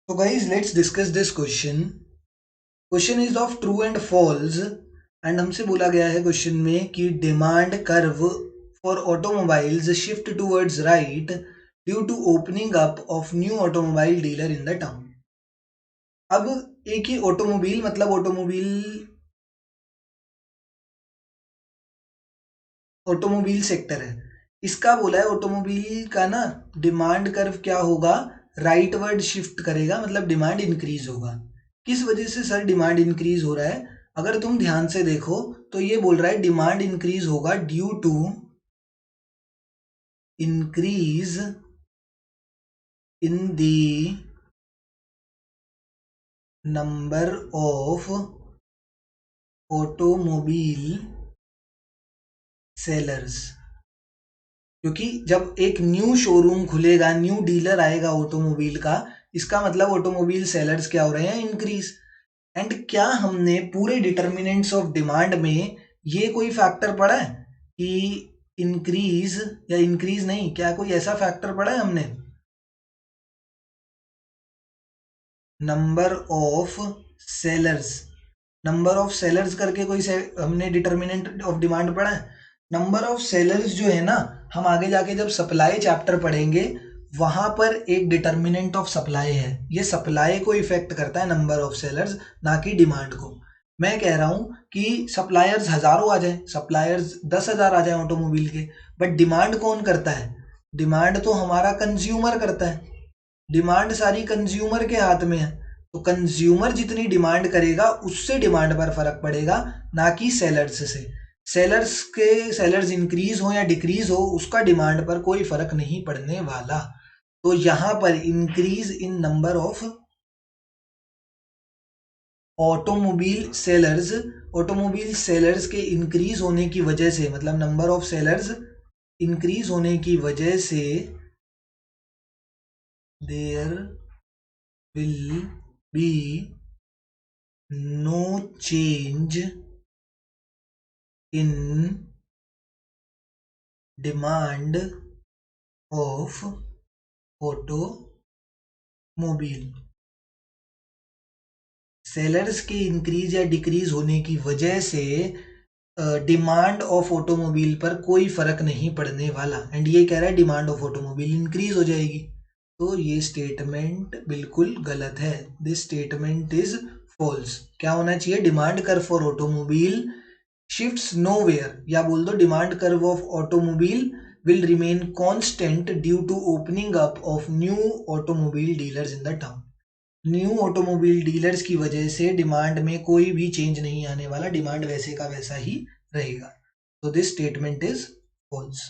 So guys, let's discuss this question. Question is of true and false and हमसे बोला गया है question में कि demand curve for automobiles shift towards right due to opening up of new automobile dealer in the town. अब एक ही automobile मतलब ऑटोमोबाइल सेक्टर है। इसका बोला है ऑटोमोबाइल का ना डिमांड कर्व क्या होगा, राइट वर्ड शिफ्ट करेगा, मतलब डिमांड इंक्रीज होगा। किस वजह से सर डिमांड इंक्रीज हो रहा है? अगर तुम ध्यान से देखो तो ये बोल रहा है डिमांड इंक्रीज होगा due to increase in the number of automobile sellers. क्योंकि जब एक न्यू शोरूम खुलेगा, न्यू डीलर आएगा ऑटोमोबाइल का, इसका मतलब ऑटोमोबाइल सेलर्स क्या हो रहे हैं, इंक्रीज। एंड क्या हमने पूरे डिटर्मिनेंट्स ऑफ डिमांड में ये कोई फैक्टर पढ़ा है कि इंक्रीज या इंक्रीज नहीं, क्या कोई ऐसा फैक्टर पढ़ा है हमने? Number of sellers, number of sellers करके कोई हमने डिटर्मिनेंट ऑफ डिमांड पढ़ा है? नंबर ऑफ सेलर्स जो है ना, हम आगे जाके जब सप्लाई चैप्टर पढ़ेंगे वहां पर एक डिटर्मिनेंट ऑफ सप्लाई है। ये सप्लाई को इफेक्ट करता है नंबर ऑफ सेलर्स, ना कि डिमांड को। मैं कह रहा हूं कि सप्लायर्स हजारों आ जाए, सप्लायर्स 10,000 आ जाए ऑटोमोबाइल के, बट डिमांड कौन करता है? डिमांड तो हमारा कंज्यूमर करता है। डिमांड सारी कंज्यूमर के हाथ में है। तो कंज्यूमर जितनी डिमांड करेगा उससे डिमांड पर फर्क पड़ेगा, ना कि सेलर्स से। सेलर्स इंक्रीज हो या डिक्रीज हो, उसका डिमांड पर कोई फर्क नहीं पड़ने वाला। तो यहां पर increase in number of automobile sellers के इंक्रीज होने की वजह से, मतलब नंबर ऑफ सेलर्स इंक्रीज होने की वजह से there will be no change in demand of automobile. Sellers के इंक्रीज या डिक्रीज होने की वजह से डिमांड ऑफ ऑटोमोबाइल पर कोई फर्क नहीं पड़ने वाला। एंड ये कह रहा है डिमांड ऑफ ऑटोमोबाइल इंक्रीज हो जाएगी। तो ये स्टेटमेंट बिल्कुल गलत है। This statement is false. क्या होना चाहिए? Demand curve for automobile shifts nowhere, या बोल दो demand curve of automobile will remain constant due to opening up of new automobile dealers in the town। New automobile dealers की वजह से demand में कोई भी चेंज नहीं आने वाला, डिमांड वैसे का वैसा ही रहेगा। तो दिस स्टेटमेंट इज फॉल्स।